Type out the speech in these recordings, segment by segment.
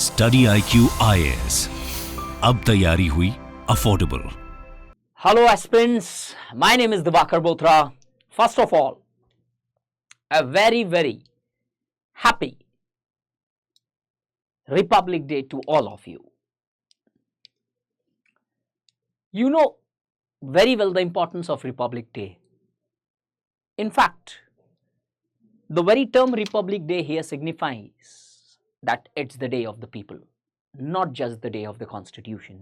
StudyIQ IAS, अब तैयारी हुई affordable. Hello aspirants, my name is Divakar Bothra. First of all, a very happy Republic Day to all of you. You know very well the importance of Republic Day. In fact, the very term Republic Day here signifies that it's the day of the people, not just the day of the Constitution.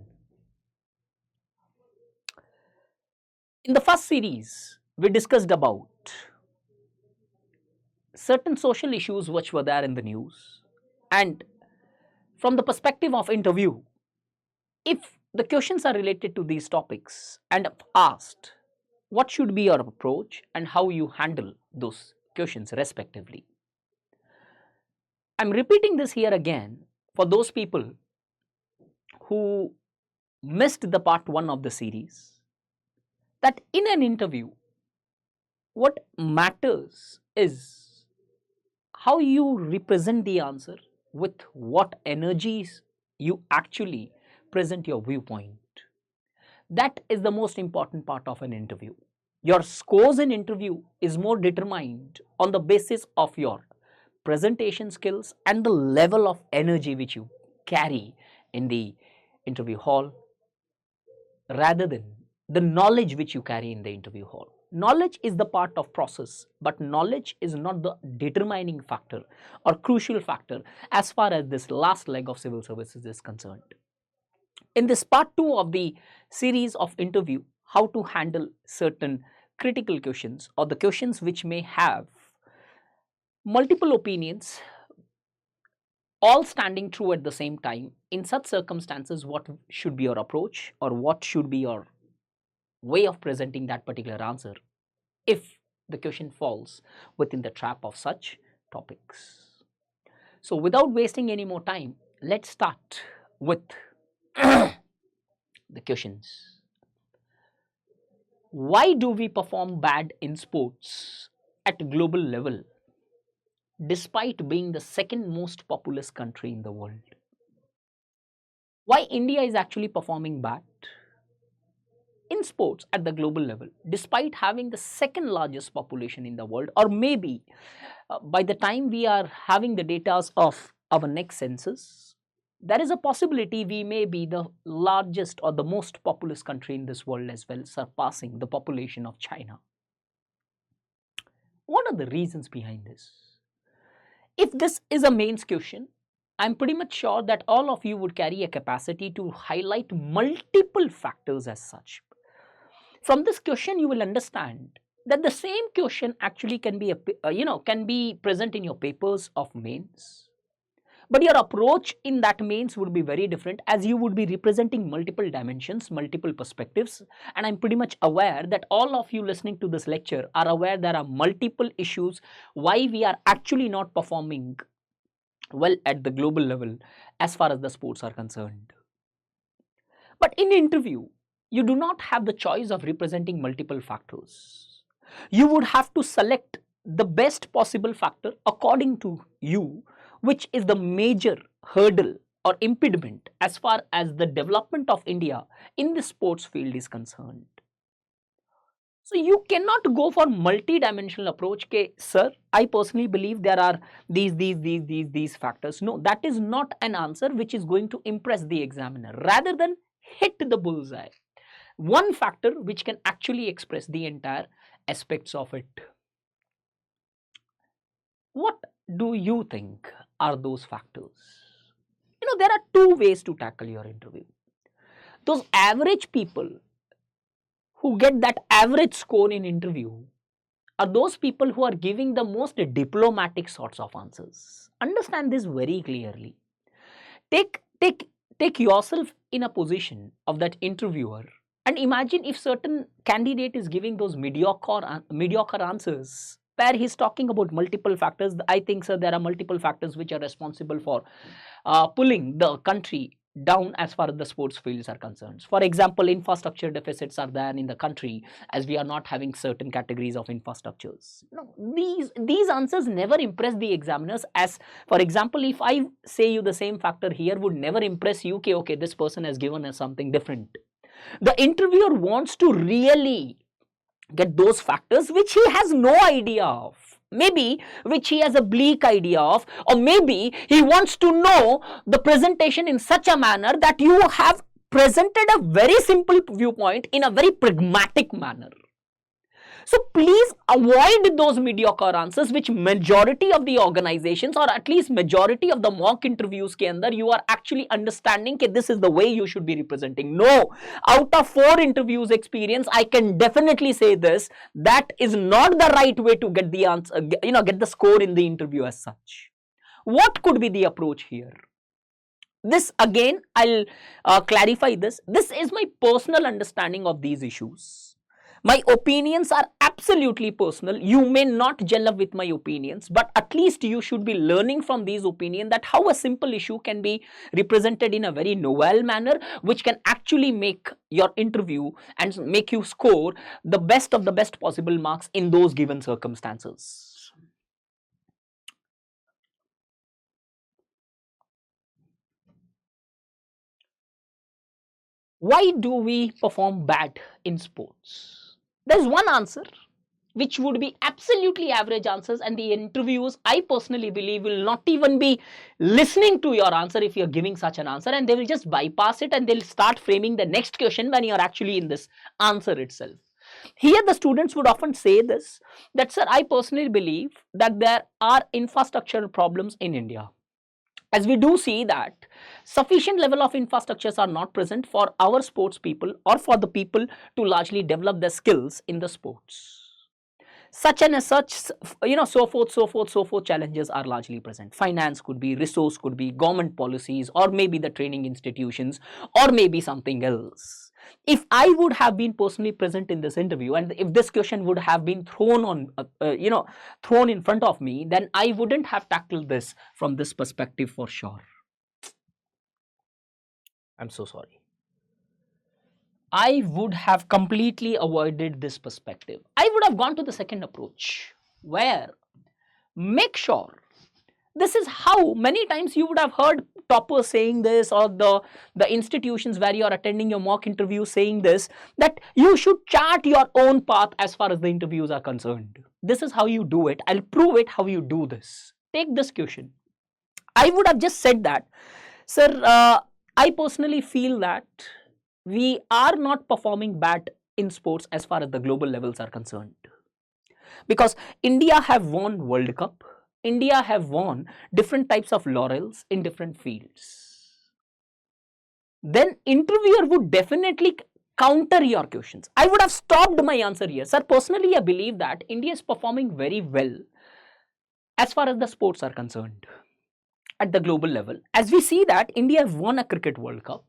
In the first series, we discussed about certain social issues which were there in the news, and from the perspective of interview, if the questions are related to these topics and asked, what should be your approach and how you handle those questions respectively. I'm repeating this here again for those people who missed the part 1 of the series, that in an interview, what matters is how you represent the answer, with what energies you actually present your viewpoint. That is the most important part of an interview. Your scores in interview is more determined on the basis of your presentation skills and the level of energy which you carry in the interview hall, rather than the knowledge which you carry in the interview hall. Knowledge is the part of process, but knowledge is not the determining factor or crucial factor as far as this last leg of civil services is concerned. In this part 2 of the series of interview, how to handle certain critical questions or the questions which may have multiple opinions all standing true at the same time, in such circumstances what should be your approach or what should be your way of presenting that particular answer if the question falls within the trap of such topics. So without wasting any more time, let's start with the questions. Why do we perform bad in sports at global level despite being the second most populous country in the world? Why India is actually performing bad in sports at the global level despite having the second largest population in the world, or maybe by the time we are having the data of our next census, there is a possibility we may be the largest or the most populous country in this world as well, surpassing the population of China. What are the reasons behind this? If this is a mains question, I'm pretty much sure that all of you would carry a capacity to highlight multiple factors as such. From this question, you will understand that the same question actually can be can be present in your papers of mains, but your approach in that mains would be very different, as you would be representing multiple dimensions, multiple perspectives. And I'm pretty much aware that all of you listening to this lecture are aware there are multiple issues why we are actually not performing well at the global level as far as the sports are concerned. But in interview, you do not have the choice of representing multiple factors. You would have to select the best possible factor according to you, which is the major hurdle or impediment as far as the development of India in the sports field is concerned. So you cannot go for multi-dimensional approach. Okay, sir, I personally believe there are these factors. No, that is not an answer which is going to impress the examiner. Rather than hit the bullseye, one factor which can actually express the entire aspects of it. What do you think are those factors? There are two ways to tackle your interview. Those average people who get that average score in interview are those people who are giving the most diplomatic sorts of answers. Understand this very clearly. Take yourself in a position of that interviewer and imagine if certain candidate is giving those mediocre answers where he's talking about multiple factors. I think, sir, there are multiple factors which are responsible for pulling the country down as far as the sports fields are concerned. For example, infrastructure deficits are there in the country as we are not having certain categories of infrastructures. No, these answers never impress the examiners. As for example, if I say you the same factor here would never impress you, okay, this person has given us something different. The interviewer wants to really get those factors which he has no idea of, maybe which he has a bleak idea of, or maybe he wants to know the presentation in such a manner that you have presented a very simple viewpoint in a very pragmatic manner. So please avoid those mediocre answers which majority of the organizations or at least majority of the mock interviews ke andar you are actually understanding that this is the way you should be representing. No, out of 4 interviews experience, I can definitely say this, that is not the right way to get the answer, get the score in the interview as such. What could be the approach here? This again, I'll clarify this. This is my personal understanding of these issues. My opinions are absolutely personal. You may not gel up with my opinions, but at least you should be learning from these opinions that how a simple issue can be represented in a very novel manner, which can actually make your interview and make you score the best of the best possible marks in those given circumstances. Why do we perform bad in sports? There's one answer which would be absolutely average answers, and the interviewers, I personally believe, will not even be listening to your answer if you're giving such an answer, and they will just bypass it and they'll start framing the next question when you're actually in this answer itself. Here the students would often say this, that sir, I personally believe that there are infrastructural problems in India. As we do see that sufficient level of infrastructures are not present for our sports people or for the people to largely develop their skills in the sports. Such and as such, so forth challenges are largely present. Finance could be, resource could be, government policies, or maybe the training institutions, or maybe something else. If I would have been personally present in this interview, and if this question would have been thrown in front of me, then I wouldn't have tackled this from this perspective for sure. I'm so sorry. I would have completely avoided this perspective. I would have gone to the second approach, where make sure. This is how many times you would have heard toppers saying this, or the institutions where you are attending your mock interview saying this, that you should chart your own path as far as the interviews are concerned. This is how you do it. I'll prove it how you do this. Take this question. I would have just said that, sir, I personally feel that we are not performing bad in sports as far as the global levels are concerned. Because India have won World Cup. India have won different types of laurels in different fields. Then interviewer would definitely counter your questions. I would have stopped my answer here. Sir, personally I believe that India is performing very well as far as the sports are concerned at the global level. As we see that India have won a Cricket World Cup.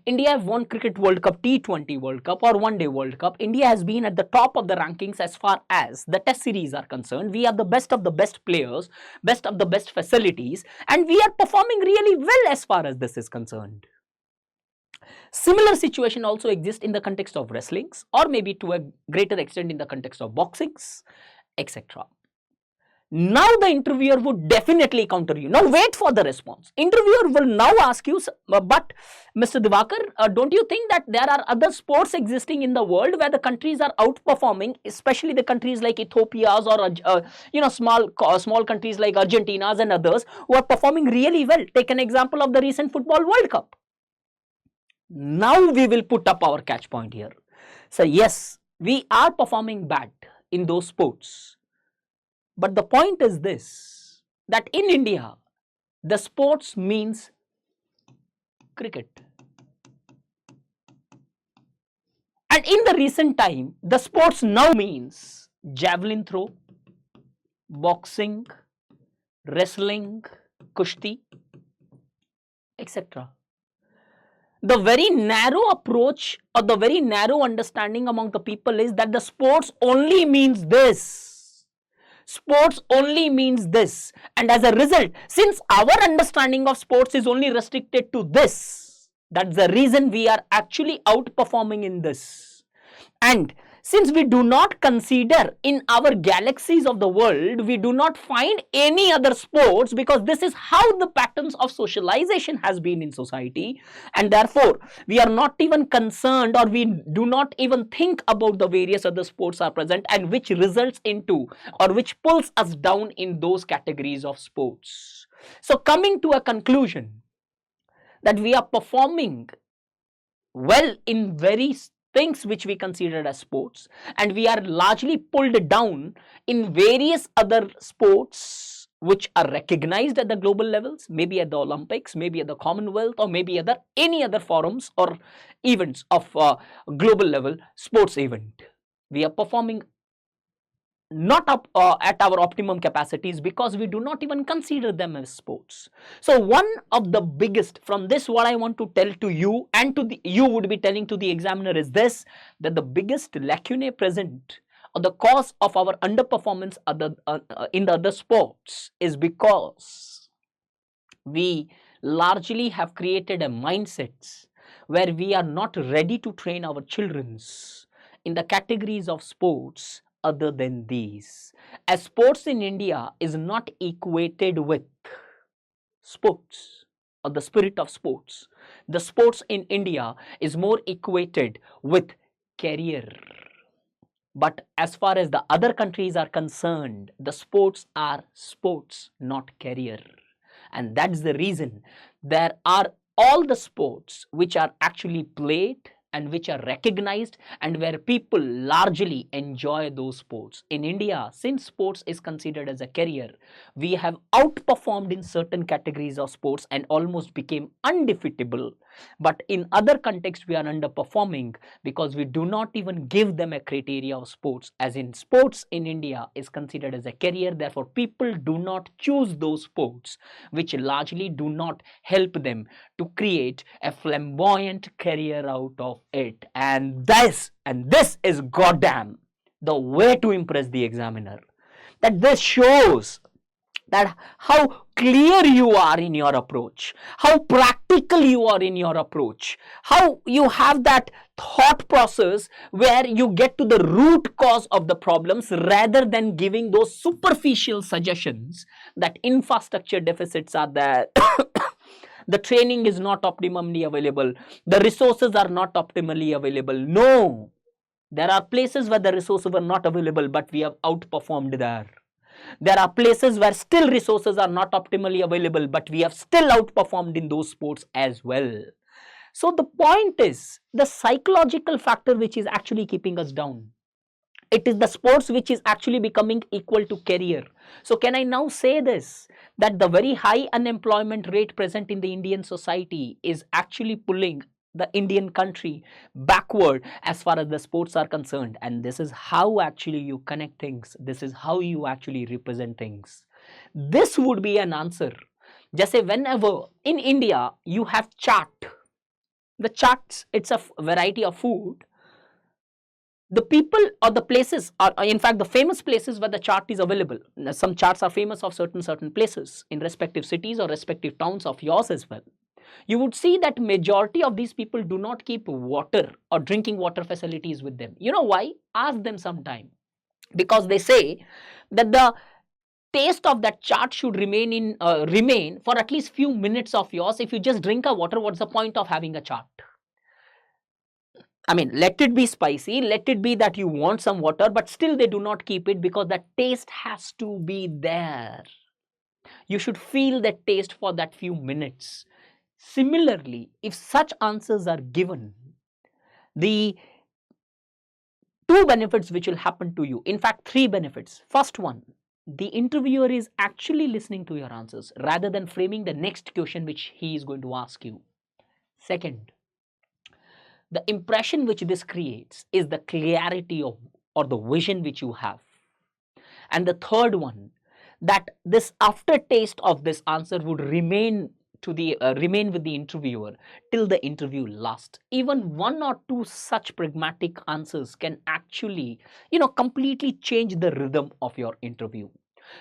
India have won Cricket World Cup, T20 World Cup, or One Day World Cup. India has been at the top of the rankings as far as the test series are concerned. We have the best of the best players, best of the best facilities, and we are performing really well as far as this is concerned. Similar situation also exists in the context of wrestlings, or maybe to a greater extent in the context of boxings, etc. Now the interviewer would definitely counter you. Now wait for the response. Interviewer will now ask you, but Mr. Divakar, don't you think that there are other sports existing in the world where the countries are outperforming, especially the countries like Ethiopia's or small countries like Argentina's and others who are performing really well? Take an example of the recent Football World Cup. Now we will put up our catch point here. So yes, we are performing bad in those sports. But the point is this, that in India, the sports means cricket. And in the recent time, the sports now means javelin throw, boxing, wrestling, kushti, etc. The very narrow approach or the very narrow understanding among the people is that the sports only means this. Sports only means this, and as a result, since our understanding of sports is only restricted to this, That's the reason we are actually outperforming in this. And since we do not consider in our galaxies of the world, we do not find any other sports, because this is how the patterns of socialization has been in society, and therefore we are not even concerned, or we do not even think about the various other sports are present and which results into or which pulls us down in those categories of sports. So coming to a conclusion that we are performing well in very things which we consider as sports, and we are largely pulled down in various other sports which are recognized at the global levels, maybe at the Olympics, maybe at the Commonwealth, or maybe at any other forums or events of global level sports event. We are performing not up at our optimum capacities because we do not even consider them as sports. So one of the biggest, from this what I want to tell to you and to the you would be telling to the examiner is this, that the biggest lacunae present or the cause of our underperformance in the other sports is because we largely have created a mindset where we are not ready to train our children's in the categories of sports other than these, as sports in India is not equated with sports or the spirit of sports. The sports in India is more equated with career. But as far as the other countries are concerned, the sports are sports, not career. And that's the reason there are all the sports which are actually played and which are recognized and where people largely enjoy those sports. In India, since sports is considered as a career, we have outperformed in certain categories of sports and almost became undefeatable. But in other contexts, we are underperforming because we do not even give them a criteria of sports, as in sports in India is considered as a career. Therefore, people do not choose those sports which largely do not help them to create a flamboyant career out of it. And this is goddamn the way to impress the examiner. That this shows that how clear you are in your approach, how practical you are in your approach, how you have that thought process where you get to the root cause of the problems rather than giving those superficial suggestions that infrastructure deficits are there. The training is not optimally available, the resources are not optimally available. No, there are places where the resources were not available, but we have outperformed there. There are places where still resources are not optimally available, but we have still outperformed in those sports as well. So the point is the psychological factor which is actually keeping us down. It is the sports which is actually becoming equal to career. So can I now say this, that the very high unemployment rate present in the Indian society is actually pulling the Indian country backward as far as the sports are concerned? And this is how actually you connect things. This is how you actually represent things. This would be an answer. Just say whenever in India you have chaat, the charts, it's a variety of food. The people or the places are, in fact, the famous places where the chart is available. Some charts are famous of certain places in respective cities or respective towns of yours as well. You would see that majority of these people do not keep water or drinking water facilities with them. You know why? Ask them sometime. Because they say that the taste of that chart should remain for at least few minutes of yours. If you just drink a water, what's the point of having a chart? I mean, let it be spicy, let it be that you want some water, but still they do not keep it because that taste has to be there. You should feel that taste for that few minutes. Similarly, if such answers are given, the two benefits which will happen to you, in fact, three benefits. First one, the interviewer is actually listening to your answers rather than framing the next question which he is going to ask you. Second, the impression which this creates is the clarity of or the vision which you have. And the third one, that this aftertaste of this answer would remain with the interviewer till the interview lasts. Even one or two such pragmatic answers can actually, completely change the rhythm of your interview.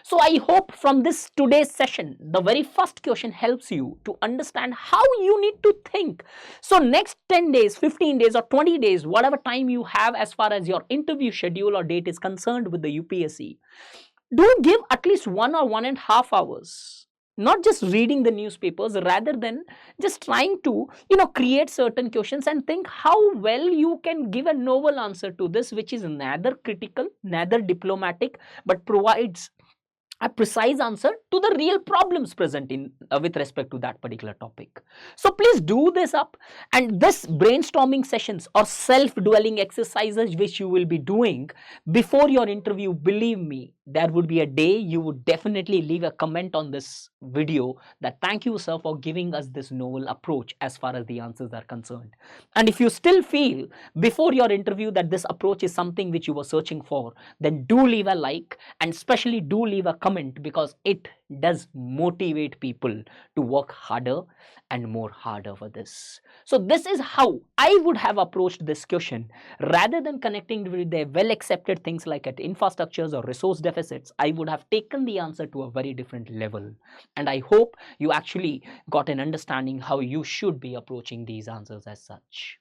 So I hope from this today's session, the very first question helps you to understand how you need to think. So next 10 days, 15 days or 20 days, whatever time you have as far as your interview schedule or date is concerned with the UPSC, do give at least 1 or 1.5 hours, not just reading the newspapers, rather than just trying to create certain questions and think how well you can give a novel answer to this, which is neither critical, neither diplomatic, but provides a precise answer to the real problems present in with respect to that particular topic. So please do this up, and this brainstorming sessions or self-dwelling exercises which you will be doing before your interview, believe me, there would be a day you would definitely leave a comment on this video that thank you sir for giving us this novel approach as far as the answers are concerned. And if you still feel before your interview that this approach is something which you were searching for, then do leave a like and especially do leave a comment, because it does motivate people to work harder and more harder for this. So this is how I would have approached this question. Rather than connecting with the well accepted things like at infrastructures or resource deficits, I would have taken the answer to a very different level. And I hope you actually got an understanding how you should be approaching these answers as such.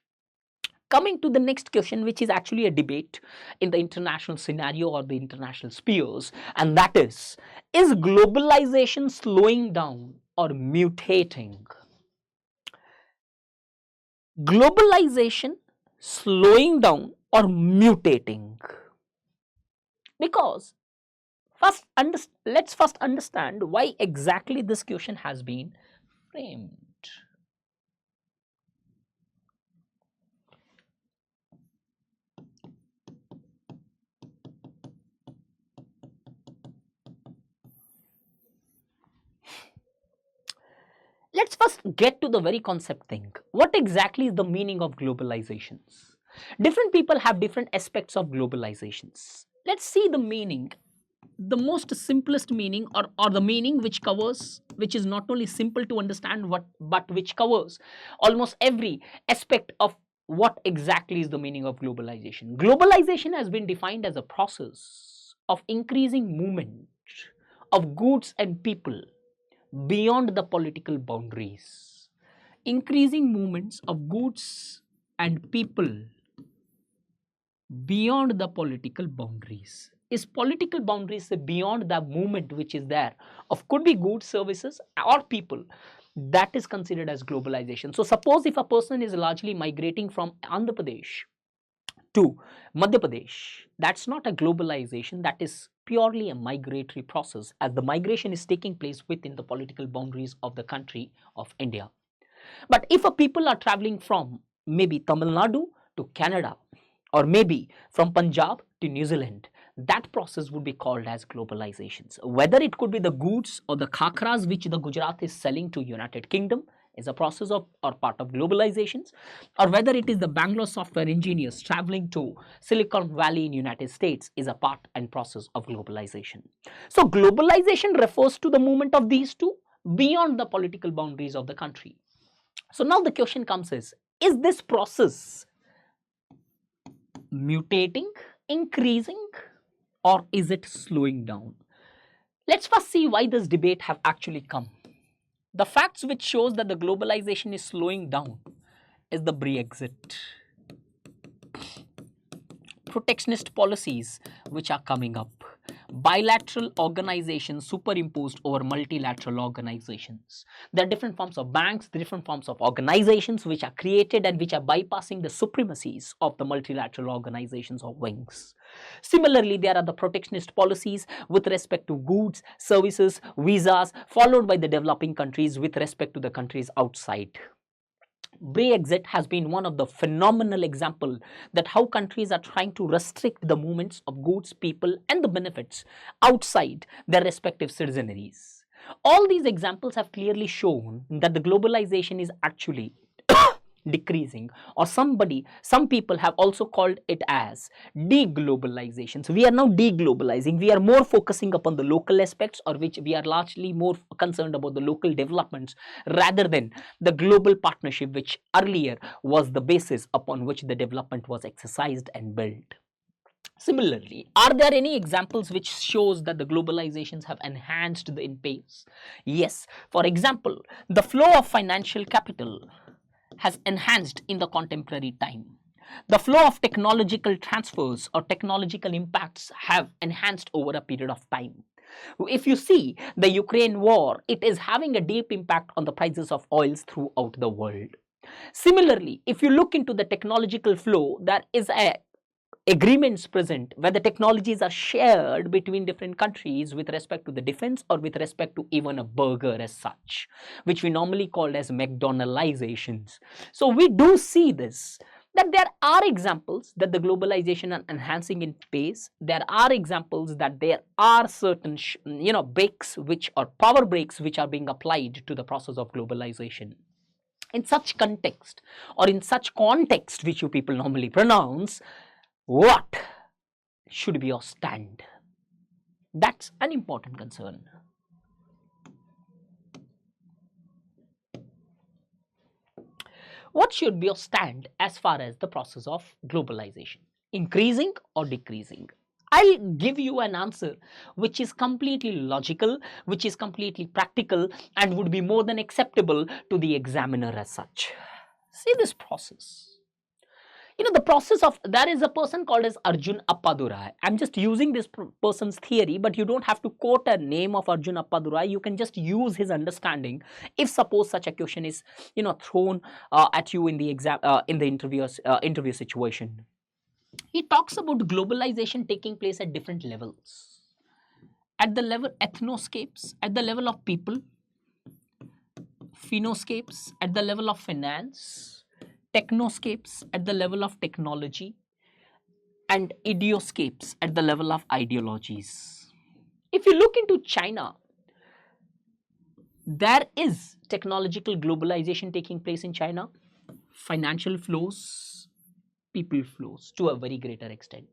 Coming to the next question, which is actually a debate in the international scenario or the international spheres, and that is globalization slowing down or mutating? Globalization slowing down or mutating? Because let's first understand why exactly this question has been framed. Let's first get to the very concept thing. What exactly is the meaning of globalizations? Different people have different aspects of globalizations. Let's see the meaning. The most simplest meaning, or the meaning which covers, which is not only simple to understand but which covers almost every aspect of what exactly is the meaning of globalization. Globalization has been defined as a process of increasing movement of goods and people beyond the political boundaries. Increasing movements of goods and people beyond the political boundaries. Is political boundaries beyond the movement which is there of could be goods, services or people? That is considered as globalization. So suppose if a person is largely migrating from Andhra Pradesh to Madhya Pradesh, that's not a globalization, that is purely a migratory process, as the migration is taking place within the political boundaries of the country of India. But if a people are traveling from maybe Tamil Nadu to Canada, or maybe from Punjab to New Zealand, that process would be called as globalizations. Whether it could be the goods or the khakras which the Gujarat is selling to United Kingdom is a process of or part of globalizations, or whether it is the Bangalore software engineers traveling to Silicon Valley in United States is a part and process of globalization. So globalization refers to the movement of these two beyond the political boundaries of the country. So now the question comes is this process mutating, increasing, or is it slowing down? Let's first see why this debate have actually come. The facts which shows that the globalization is slowing down is the Brexit, protectionist policies which are coming up, bilateral organizations superimposed over multilateral organizations. There are different forms of banks, different forms of organizations which are created and which are bypassing the supremacies of the multilateral organizations or wings. Similarly, there are the protectionist policies with respect to goods, services, visas, followed by the developing countries with respect to the countries outside. Brexit has been one of the phenomenal example that how countries are trying to restrict the movements of goods, people and the benefits outside their respective citizenries. All these examples have clearly shown that the globalization is actually decreasing, or some people have also called it as deglobalization. So we are now deglobalizing. We are more focusing upon the local aspects, or which we are largely more concerned about the local developments rather than the global partnership, which earlier was the basis upon which the development was exercised and built. Similarly, are there any examples which shows that the globalizations have enhanced the in pace? Yes. For example, the flow of financial capital has enhanced in the contemporary time. The flow of technological transfers or technological impacts have enhanced over a period of time. If you see the Ukraine war, it is having a deep impact on the prices of oils throughout the world. Similarly, if you look into the technological flow, there is a agreements present where the technologies are shared between different countries with respect to the defense or with respect to even a burger as such, which we normally call as McDonaldizations. So we do see this, that there are examples that the globalization are enhancing in pace. There are examples that there are certain breaks which are power breaks which are being applied to the process of globalization. In such context or in such context which you people normally pronounce, what should be your stand? That's an important concern. What should be your stand as far as the process of globalization? Increasing or decreasing? I'll give you an answer which is completely logical, which is completely practical, and would be more than acceptable to the examiner as such. See this process. The process of, there is a person called as Arjun Appadurai. I'm just using this person's theory, but you don't have to quote a name of Arjun Appadurai. You can just use his understanding. If suppose such a question is, thrown at you in the exam, in the interview situation. He talks about globalization taking place at different levels. At the level ethnoscapes, at the level of people, phenoscapes, at the level of finance, technoscapes at the level of technology, and idioscapes at the level of ideologies. If you look into China, there is technological globalization taking place in China, financial flows, people flows to a very greater extent.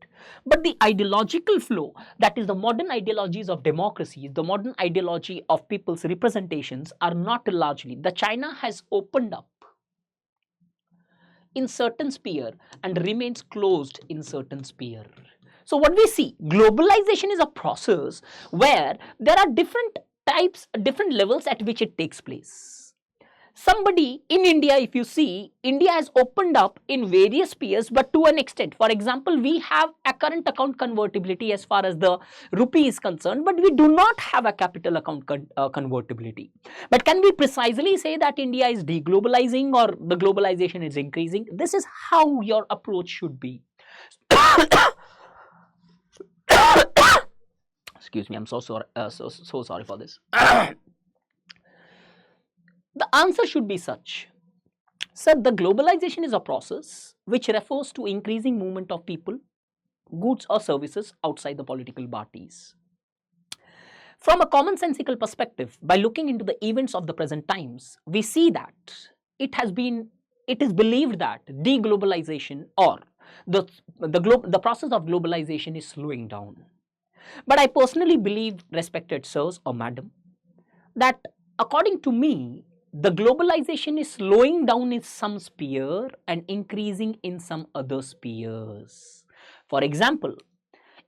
But the ideological flow, that is the modern ideologies of democracy, the modern ideology of people's representations, are not largely. The China has opened up in certain sphere and remains closed in certain sphere. So what we see, globalization is a process where there are different types, different levels at which it takes place. Somebody in India, if you see, India has opened up in various spheres, but to an extent. For example, we have a current account convertibility as far as the rupee is concerned, but we do not have a capital account convertibility. But can we precisely say that India is deglobalizing or the globalization is increasing? This is how your approach should be. Excuse me, I'm so sorry, so sorry for this. The answer should be such. Sir, the globalization is a process which refers to increasing movement of people, goods or services outside the political parties. From a commonsensical perspective, by looking into the events of the present times, we see that it is believed that deglobalization or the process of globalization is slowing down. But I personally believe, respected sirs or madam, that according to me, the globalization is slowing down in some sphere and increasing in some other spheres. For example,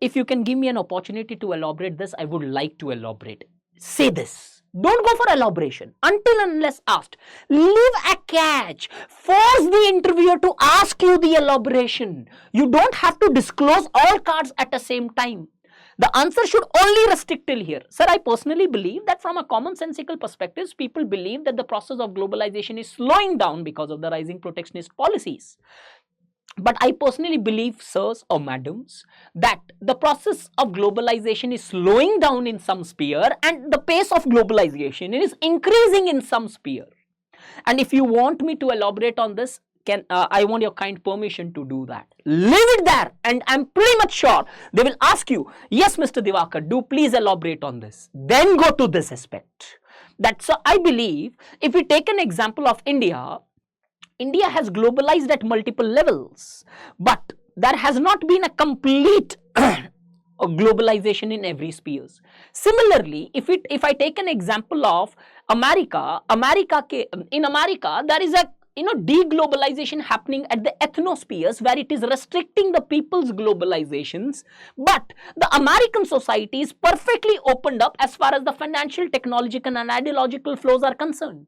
if you can give me an opportunity to elaborate this, I would like to elaborate. Say this. Don't go for elaboration until unless asked. Leave a catch. Force the interviewer to ask you the elaboration. You don't have to disclose all cards at the same time. The answer should only restrict till here. Sir, I personally believe that from a commonsensical perspective, people believe that the process of globalization is slowing down because of the rising protectionist policies. But I personally believe, sirs or madams, that the process of globalization is slowing down in some sphere and the pace of globalization is increasing in some sphere. And if you want me to elaborate on this, I want your kind permission to do that. Leave it there, and I'm pretty much sure they will ask you, yes, Mr. Divakar, do please elaborate on this. Then go to this aspect. That's so I believe if we take an example of India, India has globalized at multiple levels, but there has not been a complete globalization in every spheres. Similarly, if I take an example of America, in America there is a deglobalization happening at the ethnospheres where it is restricting the people's globalizations, but the American society is perfectly opened up as far as the financial, technological and ideological flows are concerned.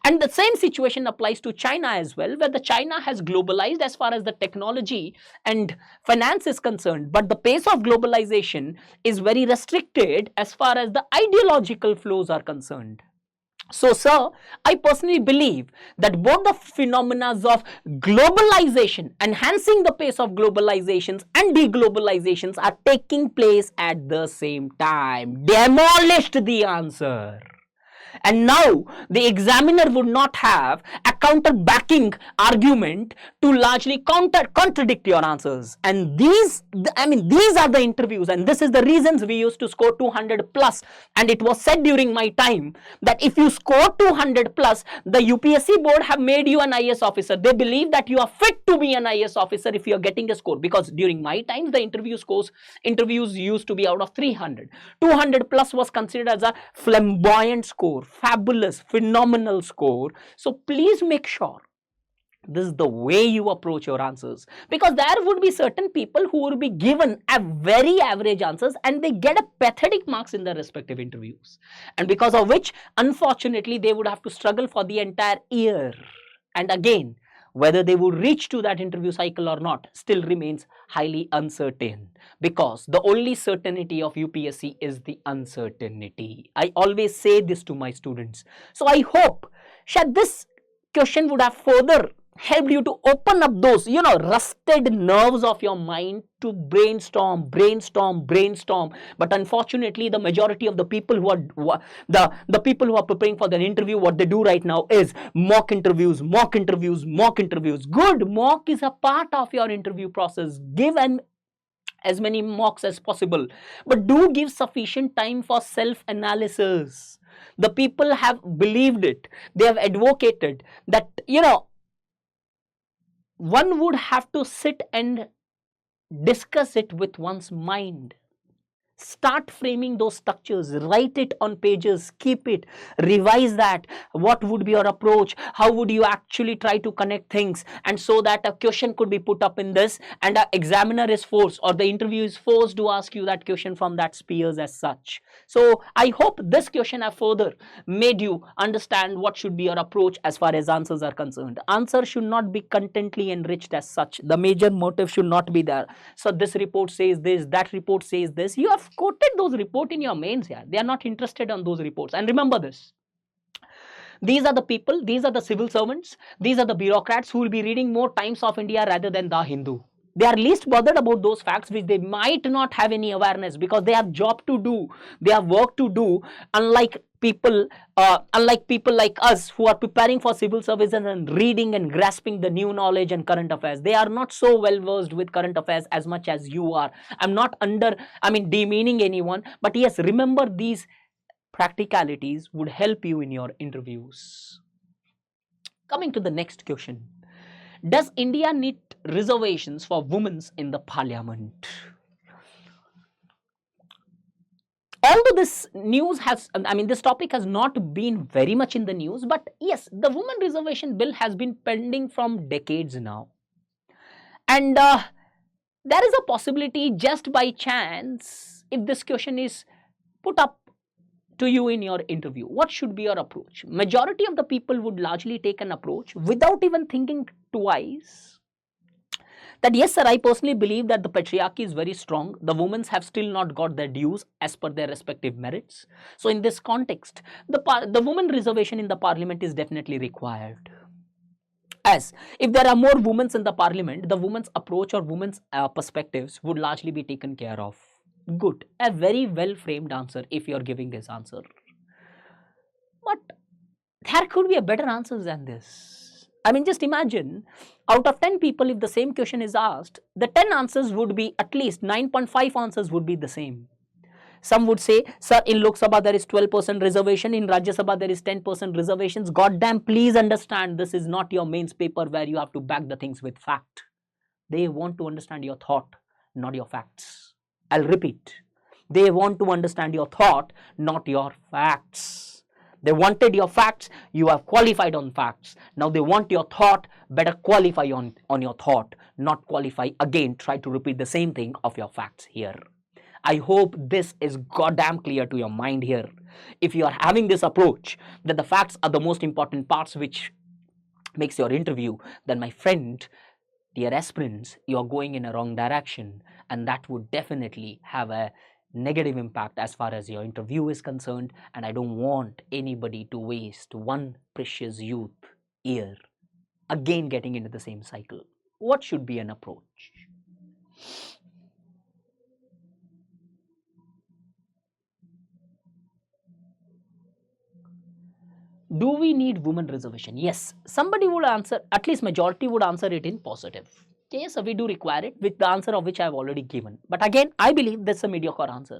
And the same situation applies to China as well, where the China has globalized as far as the technology and finance is concerned, but the pace of globalization is very restricted as far as the ideological flows are concerned. So, sir, I personally believe that both the phenomena of globalization, enhancing the pace of globalizations and deglobalizations are taking place at the same time. Demolished the answer. And now the examiner would not have a counter backing argument to largely contradict your answers. And these are the interviews, and this is the reasons we used to score 200 plus. And it was said during my time that if you score 200 plus, the UPSC board have made you an IAS officer. They believe that you are fit to be an IAS officer if you are getting a score, because during my times the interviews used to be out of 300. 200 plus was considered as a flamboyant score, fabulous, phenomenal score. So please make sure this is the way you approach your answers, because there would be certain people who will be given a very average answers and they get a pathetic marks in their respective interviews, and because of which unfortunately they would have to struggle for the entire year. And again, whether they would reach to that interview cycle or not still remains highly uncertain, because the only certainty of UPSC is the uncertainty. I always say this to my students. So I hope that this question would have further helped you to open up those rusted nerves of your mind to brainstorm. But unfortunately, the majority of the people who are the people who are preparing for their interview, what they do right now is mock interviews. Good, mock is a part of your interview process. Give as many mocks as possible, but do give sufficient time for self-analysis. The people have believed it. They have advocated that one would have to sit and discuss it with one's mind. Start framing those structures, write it on pages, keep it, revise that. What would be your approach? How would you actually try to connect things? And so that a question could be put up in this, and the examiner is forced, or the interview is forced to ask you that question from that spheres as such. So I hope this question have further made you understand what should be your approach as far as answers are concerned. Answer should not be contently enriched as such. The major motive should not be there. So this report says this, that report says this. You have quoted those reports in your mains. They are not interested on those reports. And remember this, these are the people, these are the civil servants, these are the bureaucrats who will be reading more Times of India rather than the Hindu. They are least bothered about those facts which they might not have any awareness, because they have job to do, they have work to do, unlike people like us who are preparing for civil services and reading and grasping the new knowledge and current affairs. They are not so well versed with current affairs as much as you are. I'm not demeaning anyone, but yes, remember these practicalities would help you in your interviews. Coming to the next question. Does India need reservations for women in the parliament? Although this news has, this topic has not been very much in the news, but yes, the women reservation bill has been pending from decades now. And there is a possibility, just by chance, if this question is put up to you in your interview, what should be your approach? Majority of the people would largely take an approach without even thinking twice, that yes sir, I personally believe that the patriarchy is very strong. The women have still not got their dues as per their respective merits. So in this context, the women reservation in the parliament is definitely required. As if there are more women in the parliament, the women's approach or women's perspectives would largely be taken care of. Good, a very well framed answer if you're giving this answer. But there could be a better answer than this. Just imagine, out of 10 people, if the same question is asked, the 10 answers would be, at least 9.5 answers would be the same. Some would say, sir, in Lok Sabha there is 12% reservation, in Rajya Sabha there is 10% reservations. Goddamn, please understand, this is not your mains paper where you have to back the things with fact. They want to understand your thought, not your facts. I'll repeat, they want to understand your thought, not your facts. They wanted your facts, you have qualified on facts. Now they want your thought, better qualify on your thought, not qualify again, try to repeat the same thing of your facts here. I hope this is goddamn clear to your mind here. If you are having this approach that the facts are the most important parts which makes your interview, then my friend, dear aspirants, you are going in a wrong direction, and that would definitely have a negative impact as far as your interview is concerned, and I don't want anybody to waste one precious youth year again getting into the same cycle. What should be an approach? Do we need women reservation? Yes, somebody would answer, at least majority would answer it in positive. Yes, we do require it, with the answer of which I have already given. But again, I believe that's a mediocre answer.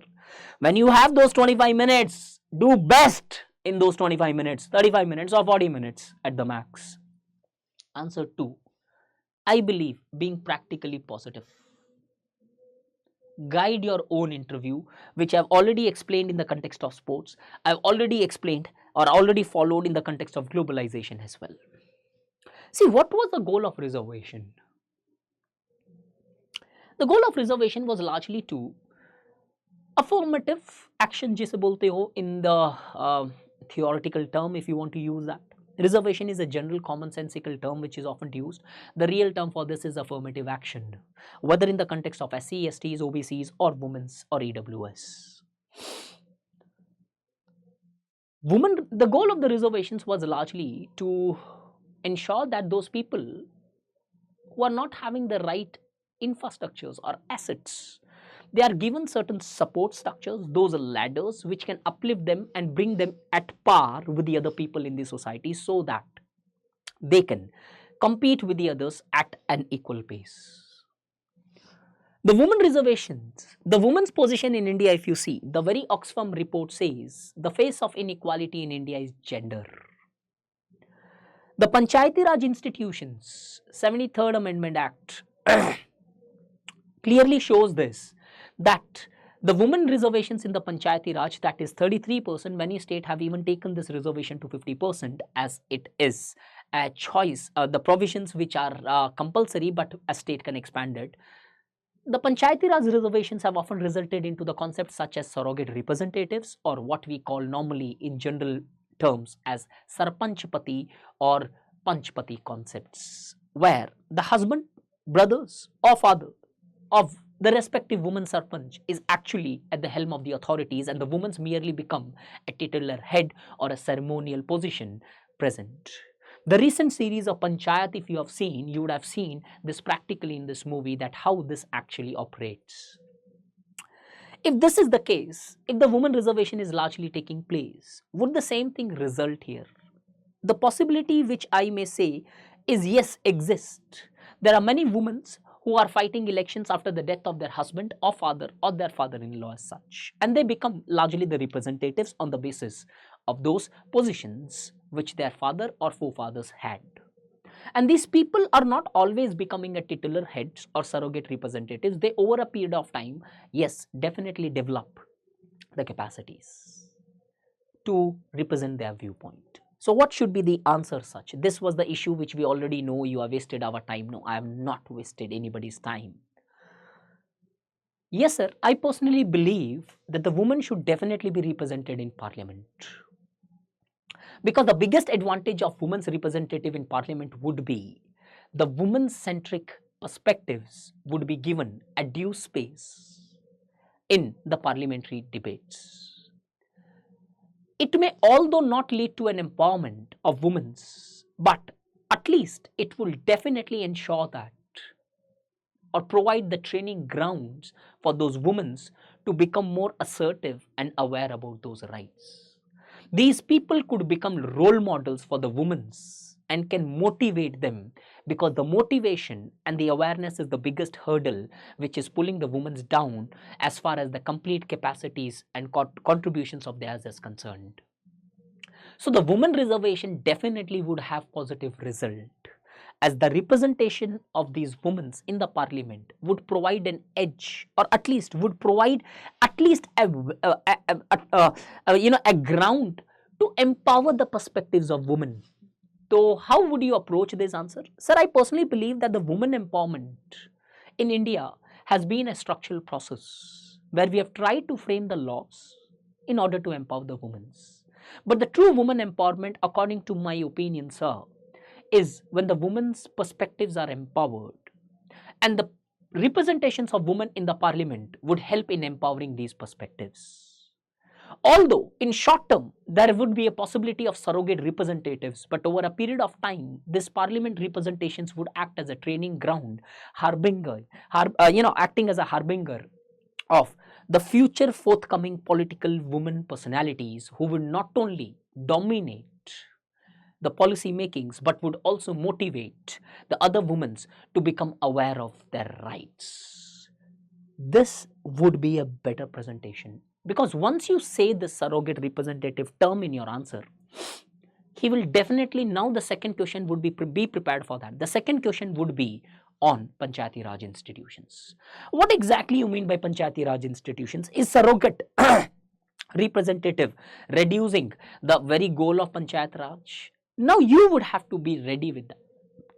When you have those 25 minutes, do best in those 25 minutes, 35 minutes or 40 minutes at the max. Answer 2, I believe being practically positive. Guide your own interview, which I've already explained in the context of sports. I've already explained or already followed in the context of globalization as well. See, what was the goal of reservation? The goal of reservation was largely to affirmative action जिसे बोलते हो in the theoretical term, if you want to use that. Reservation is a general commonsensical term which is often used. The real term for this is affirmative action, whether in the context of SC, STs, OBCs or women's or EWS. The goal of the reservations was largely to ensure that those people who are not having the right infrastructures or assets, they are given certain support structures, those ladders which can uplift them and bring them at par with the other people in the society so that they can compete with the others at an equal pace. The women reservations, the women's position in India, if you see, the very Oxfam report says the face of inequality in India is gender. The Panchayati Raj institutions, 73rd Amendment Act clearly shows this, that the women reservations in the Panchayati Raj, that is 33%, many states have even taken this reservation to 50% as it is a choice, the provisions which are compulsory but a state can expand it. The Panchayati Raj reservations have often resulted into the concepts such as surrogate representatives, or what we call normally in general terms as Sarpanchpati or Panchpati concepts, where the husband, brothers or father of the respective woman sarpanch is actually at the helm of the authorities, and the women merely become a titular head or a ceremonial position present. The recent series of Panchayat, if you have seen, you would have seen this practically in this movie, that how this actually operates. If this is the case, if the woman reservation is largely taking place, would the same thing result here? The possibility which I may say is yes, exist. There are many women who are fighting elections after the death of their husband or father or their father-in-law as such, and they become largely the representatives on the basis of those positions which their father or forefathers had. And these people are not always becoming a titular heads or surrogate representatives. They, over a period of time, yes, definitely develop the capacities to represent their viewpoint. So what should be the answer such? This was the issue which we already know. You have wasted our time. No, I have not wasted anybody's time. Yes, sir, I personally believe that the woman should definitely be represented in parliament. Because the biggest advantage of women's representative in parliament would be the women-centric perspectives would be given a due space in the parliamentary debates. It may although not lead to an empowerment of women, but at least it will definitely ensure that or provide the training grounds for those women to become more assertive and aware about those rights. These people could become role models for the women and can motivate them, because the motivation and the awareness is the biggest hurdle which is pulling the women down as far as the complete capacities and contributions of theirs is concerned. So the women reservation definitely would have positive result, as the representation of these women in the parliament would provide an edge, or at least would provide at least a ground to empower the perspectives of women. So how would you approach this answer? Sir, I personally believe that the women empowerment in India has been a structural process where we have tried to frame the laws in order to empower the women. But the true women empowerment, according to my opinion, sir, is when the women's perspectives are empowered, and the representations of women in the parliament would help in empowering these perspectives. Although in short term there would be a possibility of surrogate representatives, but over a period of time this parliament representations would act as a training ground, acting as a harbinger of the future forthcoming political women personalities who would not only dominate the policy makings but would also motivate the other women to become aware of their rights. This would be a better presentation, because once you say the surrogate representative term in your answer, he will definitely, now the second question would be prepared for that. The second question would be on Panchayati Raj institutions. What exactly you mean by Panchayati Raj institutions? Is surrogate representative reducing the very goal of Panchayat Raj? Now you would have to be ready with that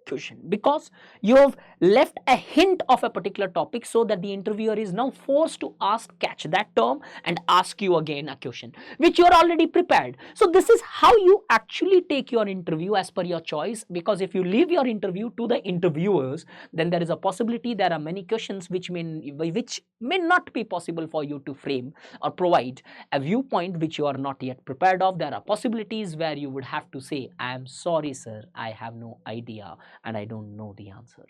question, because you have left a hint of a particular topic so that the interviewer is now forced to catch that term and ask you again a question which you are already prepared. So this is how you actually take your interview as per your choice, because if you leave your interview to the interviewers, then there is a possibility there are many questions which may not be possible for you to frame or provide a viewpoint which you are not yet prepared of. There are possibilities where you would have to say, I am sorry sir, I have no idea and I don't know the answer.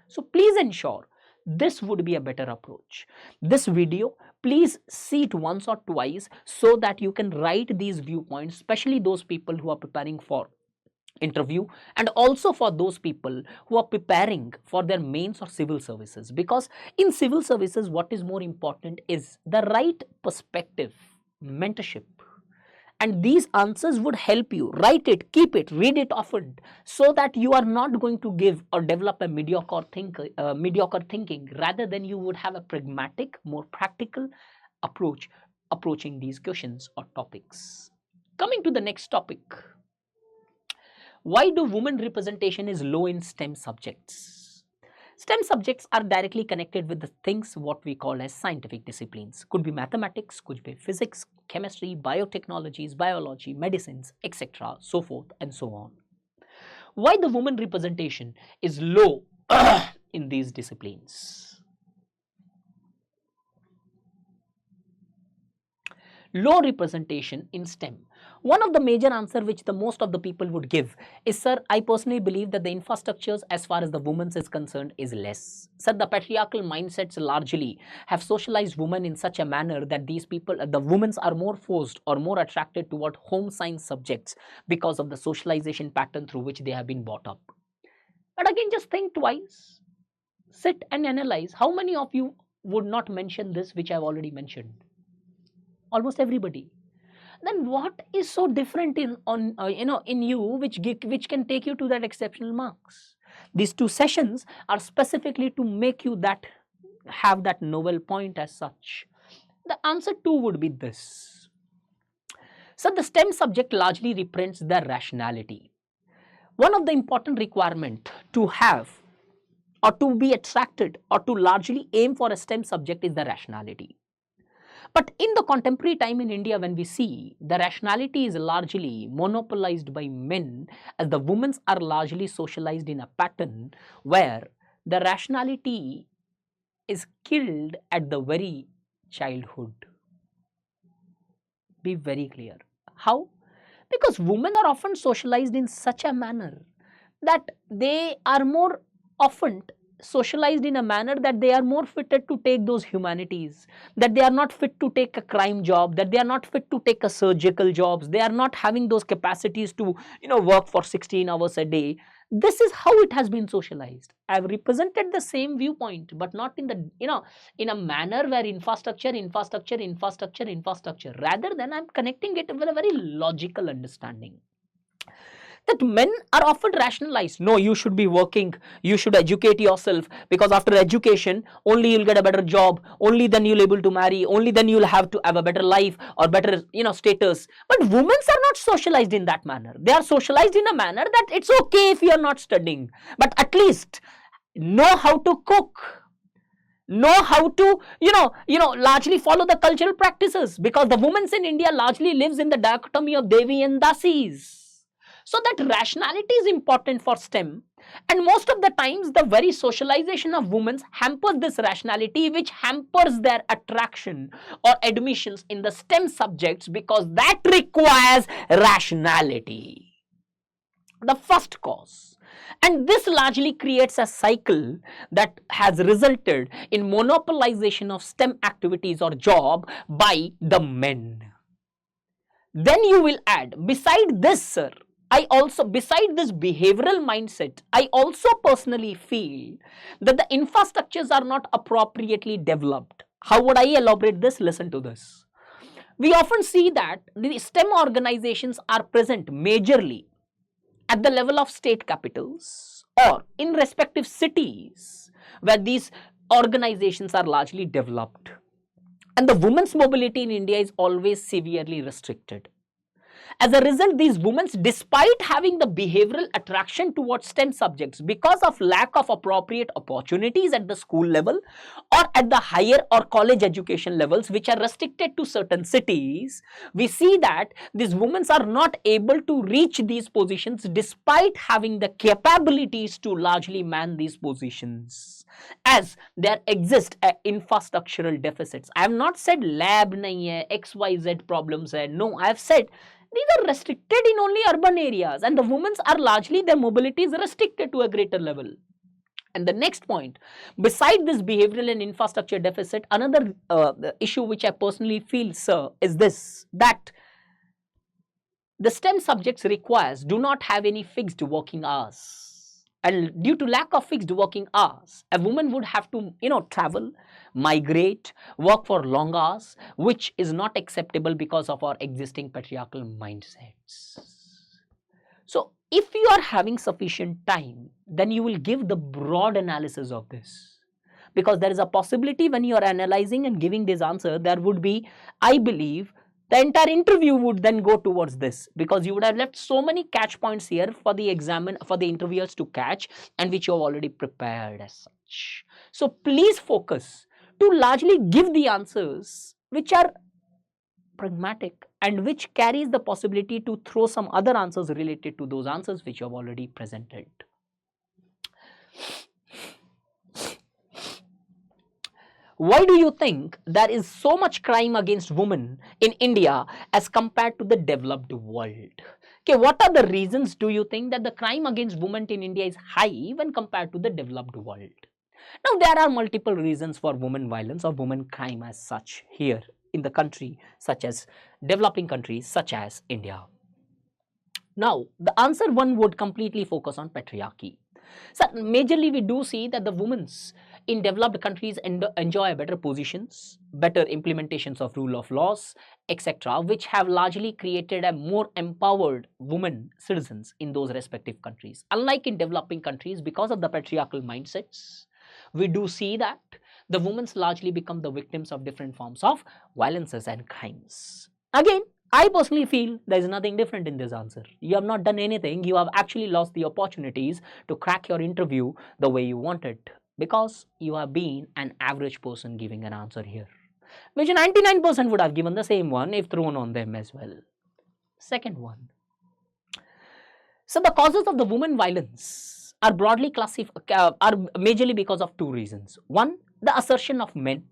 So please ensure this would be a better approach. This video, please see it once or twice so that you can write these viewpoints, especially those people who are preparing for interview and also for those people who are preparing for their mains or civil services, because in civil services what is more important is the right perspective, mentorship. And these answers would help you. Write it, keep it, read it often, so that you are not going to give or develop a mediocre thinking. Rather than you would have a pragmatic, more practical approach approaching these questions or topics. Coming to the next topic. Why do women representation is low in STEM subjects? STEM subjects are directly connected with the things what we call as scientific disciplines. Could be mathematics, could be physics, chemistry, biotechnologies, biology, medicines, etc. so forth and so on. Why the woman representation is low in these disciplines? Low representation in STEM. One of the major answers which the most of the people would give is, sir, I personally believe that the infrastructures as far as the women's is concerned is less. Sir, the patriarchal mindsets largely have socialized women in such a manner that these people, the women are more forced or more attracted toward home science subjects because of the socialization pattern through which they have been brought up. But again, just think twice. Sit and analyze. How many of you would not mention this which I have already mentioned? Almost everybody. Then what is so different in you which can take you to that exceptional marks? These two sessions are specifically to make you have that novel point as such. The answer too would be this. So the STEM subject largely represents the rationality. One of the important requirement to have or to be attracted or to largely aim for a STEM subject is the rationality. But in the contemporary time in India, when we see the rationality is largely monopolized by men, as the women are largely socialized in a pattern where the rationality is killed at the very childhood. Be very clear. How? Because women are often socialized in such a manner that they are more often socialized in a manner that they are more fitted to take those humanities, that they are not fit to take a crime job, that they are not fit to take a surgical jobs, they are not having those capacities to work for 16 hours a day. This is how it has been socialized. I have represented the same viewpoint, but not in the in a manner where infrastructure, rather than I'm connecting it with a very logical understanding. that men are often rationalized. No, you should be working, you should educate yourself, because after education only you'll get a better job, only then you'll able to marry, only then you'll have to have a better life or better status. But women are not socialized in that manner. They are socialized in a manner that it's okay if you are not studying, but at least know how to cook, know how to largely follow the cultural practices, because the women in India largely lives in the dichotomy of Devi and Dasis. So that rationality is important for STEM, and most of the times the very socialization of women hampers this rationality, which hampers their attraction or admissions in the STEM subjects, because that requires rationality. The first cause. And this largely creates a cycle that has resulted in monopolization of STEM activities or job by the men. Then you will add, beside this, sir, beside this behavioral mindset, I also personally feel that the infrastructures are not appropriately developed. How would I elaborate this? Listen to this. We often see that the STEM organizations are present majorly at the level of state capitals or in respective cities where these organizations are largely developed. And the women's mobility in India is always severely restricted. As a result, these women, despite having the behavioral attraction towards STEM subjects, because of lack of appropriate opportunities at the school level or at the higher or college education levels, which are restricted to certain cities, we see that these women are not able to reach these positions despite having the capabilities to largely man these positions, as there exist infrastructural deficits. I have not said lab nahi hai, XYZ problems hai. No, I have said these are restricted in only urban areas, and the women's are largely, their mobility is restricted to a greater level. And the next point, beside this behavioral and infrastructure deficit, another issue which I personally feel, sir, is this, that the STEM subjects do not have any fixed working hours. And due to lack of fixed working hours, a woman would have to, travel, migrate, work for long hours, which is not acceptable because of our existing patriarchal mindsets. So, if you are having sufficient time, then you will give the broad analysis of this. Because there is a possibility when you are analyzing and giving this answer, there would be, I believe, the entire interview would then go towards this, because you would have left so many catch points here for the interviewers to catch, and which you have already prepared as such. So please focus to largely give the answers which are pragmatic and which carries the possibility to throw some other answers related to those answers which you have already presented. Why do you think there is so much crime against women in India as compared to the developed world? Okay, what are the reasons do you think that the crime against women in India is high when compared to the developed world? Now, there are multiple reasons for women violence or women crime as such here in the country, such as developing countries such as India. Now, the answer one would completely focus on patriarchy. So, majorly we do see that the women in developed countries enjoy better positions, better implementations of rule of laws, etc., which have largely created a more empowered women citizens in those respective countries. Unlike in developing countries, because of the patriarchal mindsets, we do see that the women largely become the victims of different forms of violences and crimes. Again, I personally feel there is nothing different in this answer. You have not done anything. You have actually lost the opportunities to crack your interview the way you wanted, because you have been an average person giving an answer here, which 99% would have given the same one if thrown on them as well. Second one. So the causes of the women violence are broadly classified, are majorly because of two reasons. One, the assertion of men,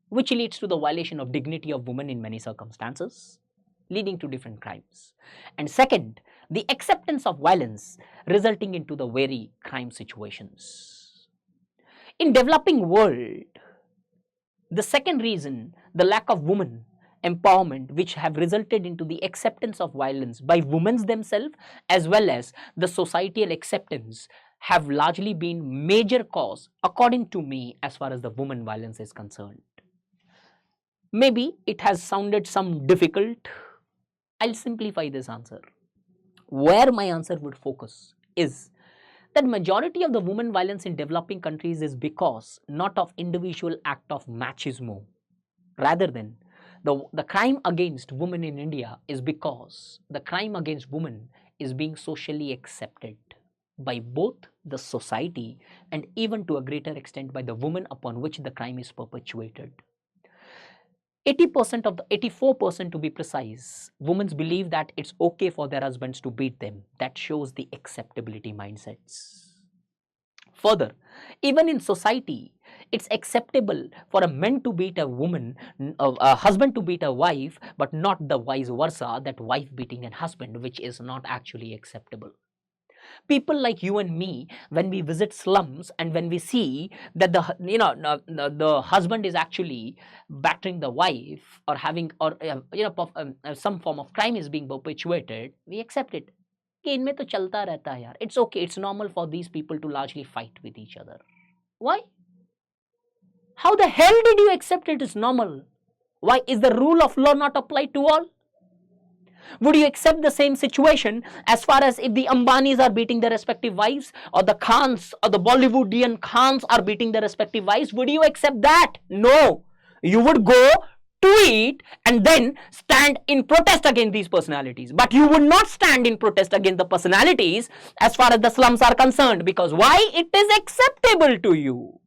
which leads to the violation of dignity of women in many circumstances, leading to different crimes. And second, the acceptance of violence resulting into the very crime situations. In developing world, the second reason, the lack of women empowerment, which have resulted into the acceptance of violence by women themselves as well as the societal acceptance, have largely been major cause, according to me, as far as the women violence is concerned. Maybe it has sounded some difficult. I'll simplify this answer. where my answer would focus is that majority of the women violence in developing countries is because not of individual act of machismo, rather than the crime against women in India is because the crime against women is being socially accepted by both the society and even to a greater extent by the woman upon which the crime is perpetuated. 80% of the 84% to be precise, women believe that it's okay for their husbands to beat them. That shows the acceptability mindsets. Further, even in society, it's acceptable for a man to beat a woman, a husband to beat a wife, but not the vice versa, that wife beating a husband, which is not actually acceptable. People like you and me, when we visit slums and when we see that the husband is actually battering the wife or having or some form of crime is being perpetuated, we accept it. कि इनमें तो चलता रहता है यार. It's okay. It's normal for these people to largely fight with each other. Why? How the hell did you accept it is normal? Why is the rule of law not applied to all? Would you accept the same situation as far as if the Ambanis are beating their respective wives, or the Khans or the Bollywoodian Khans are beating their respective wives? Would you accept that? No. You would go to it and then stand in protest against these personalities. But you would not stand in protest against the personalities as far as the slums are concerned. Because why? It is acceptable to you.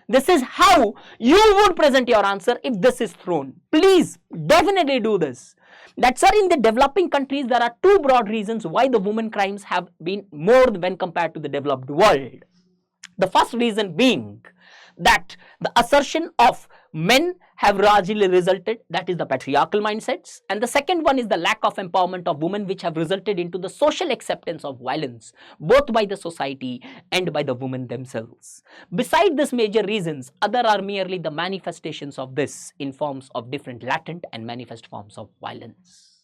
This is how you would present your answer if this is thrown. Please, definitely do this. That, sir, in the developing countries, there are two broad reasons why the women crimes have been more when compared to the developed world. The first reason being that the assertion of men have largely resulted, that is the patriarchal mindsets, and the second one is the lack of empowerment of women, which have resulted into the social acceptance of violence both by the society and by the women themselves. Beside these major reasons, other are merely the manifestations of this in forms of different latent and manifest forms of violence.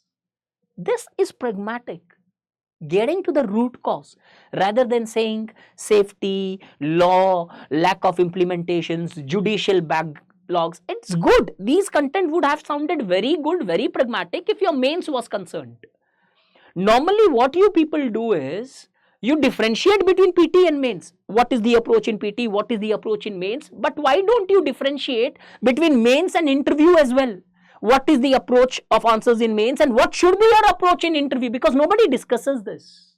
This is pragmatic, getting to the root cause rather than saying safety, law, lack of implementations, judicial backlogs. It's good. These content would have sounded very good, very pragmatic if your mains was concerned. Normally what you people do is you differentiate between PT and mains. What is the approach in PT? What is the approach in mains? But why don't you differentiate between mains and interview as well? What is the approach of answers in mains and what should be your approach in interview? Because nobody discusses this.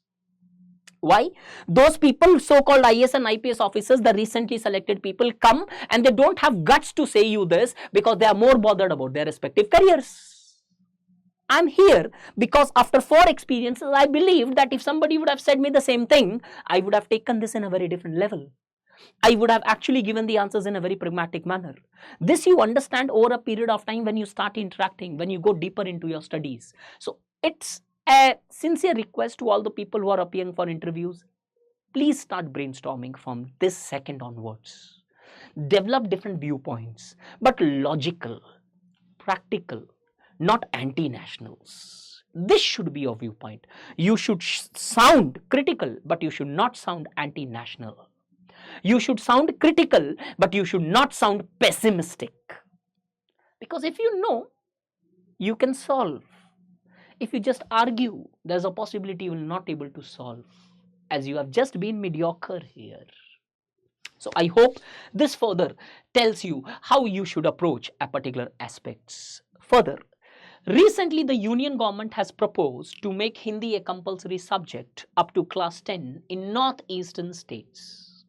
Why? Those people, so-called IAS and IPS officers, the recently selected people, come and they don't have guts to say you this because they are more bothered about their respective careers. I'm here because after 4 experiences, I believed that if somebody would have said me the same thing, I would have taken this in a very different level. I would have actually given the answers in a very pragmatic manner. This you understand over a period of time when you start interacting, when you go deeper into your studies. So it's a sincere request to all the people who are appearing for interviews. Please start brainstorming from this second onwards. Develop different viewpoints, but logical, practical, not anti-nationals. This should be your viewpoint. You should sound critical, but you should not sound anti-national. You should sound critical, but you should not sound pessimistic. Because if you know, you can solve. If you just argue, there's a possibility you will not be able to solve, as you have just been mediocre here. So I hope this further tells you how you should approach a particular aspects. Further, recently the Union government has proposed to make Hindi a compulsory subject up to class 10 in Northeastern states.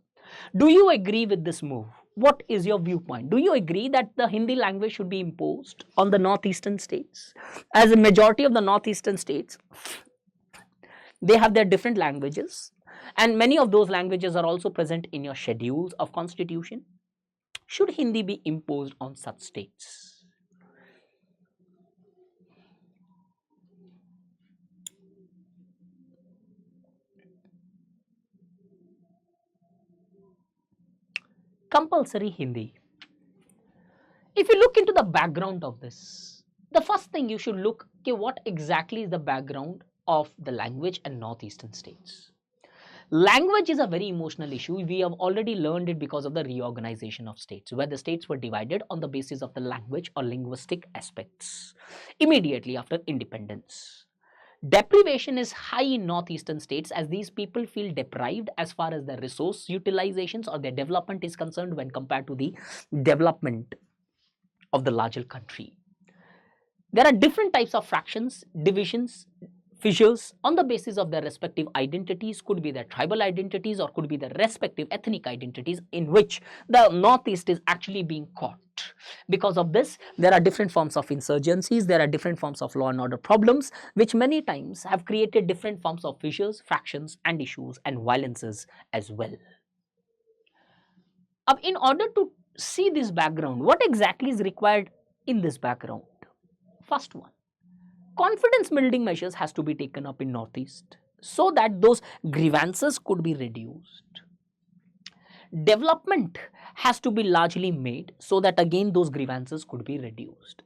Do you agree with this move? What is your viewpoint? Do you agree that the Hindi language should be imposed on the Northeastern states? As a majority of the Northeastern states, they have their different languages, and many of those languages are also present in your schedules of constitution. Should Hindi be imposed on such states? Compulsory Hindi. If you look into the background of this, the first thing you should look, okay, what exactly is the background of the language and Northeastern states? Language is a very emotional issue. We have already learned it because of the reorganization of states, where the states were divided on the basis of the language or linguistic aspects immediately after independence. Deprivation is high in northeastern states as these people feel deprived as far as their resource utilizations or their development is concerned when compared to the development of the larger country. There are different types of fractions, divisions, fissures on the basis of their respective identities, could be their tribal identities or could be their respective ethnic identities, in which the Northeast is actually being caught. Because of this, there are different forms of insurgencies, there are different forms of law and order problems, which many times have created different forms of fissures, fractions and issues and violences as well. In order to see this background, what exactly is required in this background? First one, confidence building measures has to be taken up in Northeast so that those grievances could be reduced. Development has to be largely made so that again those grievances could be reduced.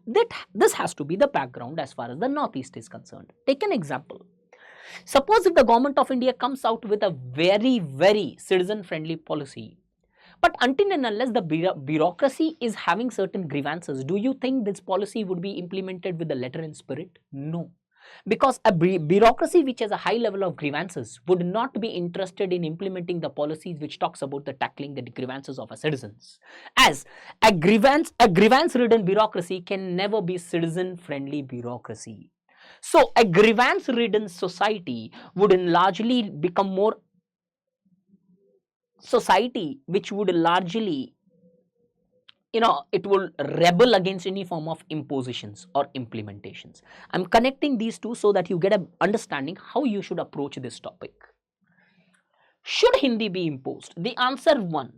This has to be the background as far as the Northeast is concerned. Take an example. Suppose if the government of India comes out with a very citizen friendly policy, but until and unless the bureaucracy is having certain grievances, do you think this policy would be implemented with the letter and spirit? No. Because a bureaucracy which has a high level of grievances would not be interested in implementing the policies which talks about the tackling the grievances of our citizens. As a grievance ridden bureaucracy can never be citizen friendly bureaucracy. So a grievance ridden society would largely become more society which would largely, it will rebel against any form of impositions or implementations. I'm connecting these two so that you get an understanding how you should approach this topic. Should Hindi be imposed? The answer one.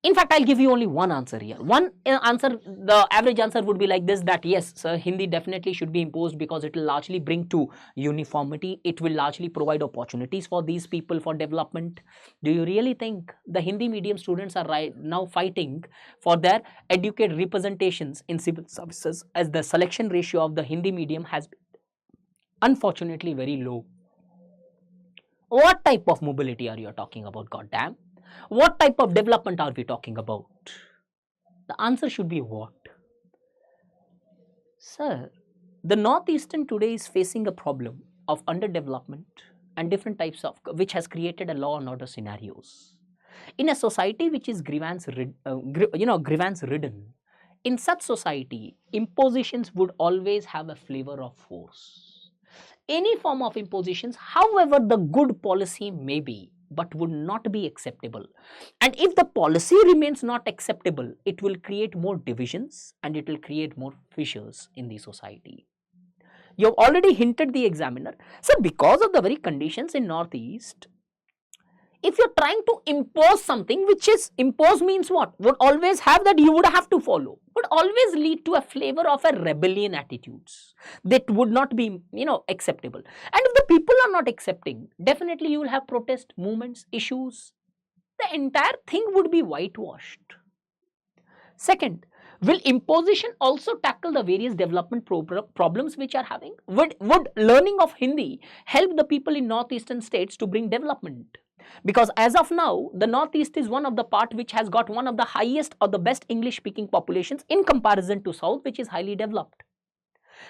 In fact, I'll give you only one answer here. One answer, the average answer would be like this, that yes, sir, Hindi definitely should be imposed because it will largely bring to uniformity. It will largely provide opportunities for these people for development. Do you really think the Hindi medium students are right now fighting for their educated representations in civil services, as the selection ratio of the Hindi medium has been unfortunately very low? What type of mobility are you talking about, goddamn? What type of development are we talking about? The answer should be what? Sir, the Northeastern today is facing a problem of underdevelopment and different types of, which has created a law and order scenarios. In a society which is grievance ridden, in such society, impositions would always have a flavor of force. Any form of impositions, however the good policy may be, but would not be acceptable. And if the policy remains not acceptable, it will create more divisions and it will create more fissures in the society. You have already hinted the examiner. So because of the very conditions in Northeast, if you're trying to impose something, which is impose means what? Would always have that you would have to follow, would always lead to a flavor of a rebellion attitudes that would not be, acceptable. And if the people are not accepting, definitely you will have protest movements, issues. The entire thing would be whitewashed. Second, will imposition also tackle the various development problems which are having? Would learning of Hindi help the people in Northeastern states to bring development? Because as of now, the Northeast is one of the part which has got one of the highest or the best English speaking populations in comparison to South, which is highly developed.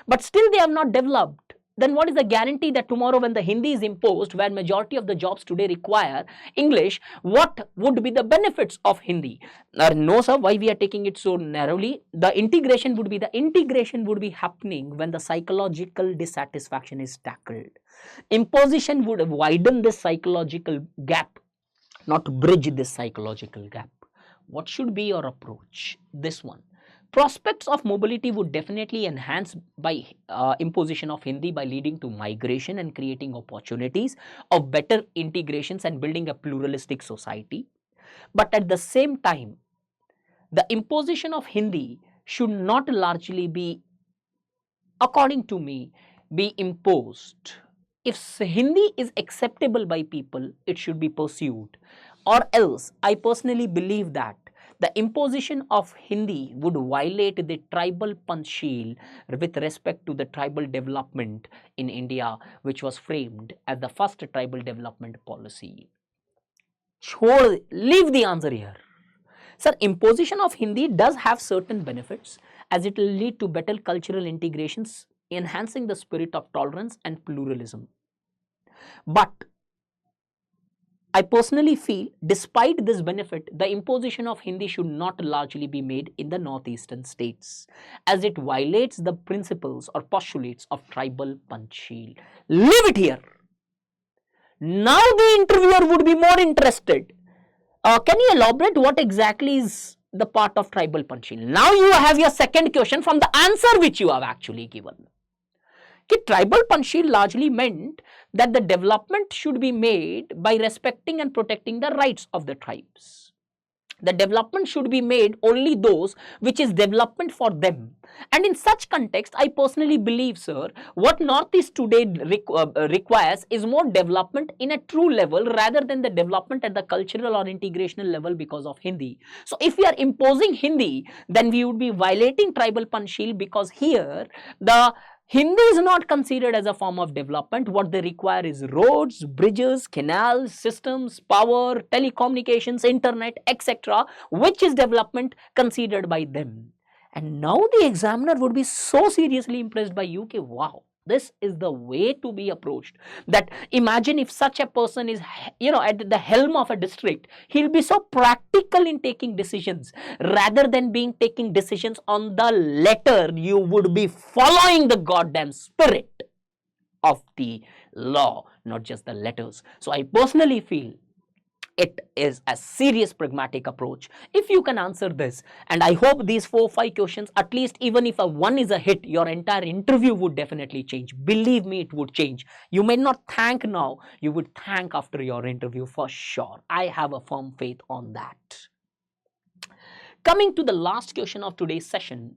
But still they have not developed. Then what is the guarantee that tomorrow when the Hindi is imposed, where majority of the jobs today require English, what would be the benefits of Hindi? No sir, why we are taking it so narrowly? The integration would be happening when the psychological dissatisfaction is tackled. Imposition would widen this psychological gap, not bridge this psychological gap. What should be your approach? This one. Prospects of mobility would definitely enhance by imposition of Hindi by leading to migration and creating opportunities of better integrations and building a pluralistic society. But at the same time, the imposition of Hindi should not largely be, according to me, be imposed. If Hindi is acceptable by people, it should be pursued. Or else, I personally believe that the imposition of Hindi would violate the tribal panchsheel with respect to the tribal development in India, which was framed as the first tribal development policy. Leave the answer here. Sir, imposition of Hindi does have certain benefits, as it will lead to better cultural integrations enhancing the spirit of tolerance and pluralism. But I personally feel, despite this benefit, the imposition of Hindi should not largely be made in the northeastern states, as it violates the principles or postulates of tribal panchil. Leave it here. Now the interviewer would be more interested. Can you elaborate what exactly is the part of tribal panchil? Now you have your second question from the answer which you have actually given. Tribal panchil largely meant that the development should be made by respecting and protecting the rights of the tribes. The development should be made only those which is development for them. And in such context, I personally believe, sir, what Northeast today requires is more development in a true level rather than the development at the cultural or integrational level because of Hindi. So if we are imposing Hindi, then we would be violating tribal panchil, because here the Hindi is not considered as a form of development. What they require is roads, bridges, canals, systems, power, telecommunications, internet, etc., which is development considered by them. And now the examiner would be so seriously impressed by you. Wow, this is the way to be approached. That imagine if such a person is, at the helm of a district, he'll be so practical in taking decisions rather than taking decisions on the letter. You would be following the goddamn spirit of the law, not just the letters. So I personally feel it is a serious pragmatic approach. If you can answer this, and I hope these 4-5 questions, at least even if one is a hit, your entire interview would definitely change. Believe me, it would change. You may not thank now, you would thank after your interview for sure. I have a firm faith on that. Coming to the last question of today's session.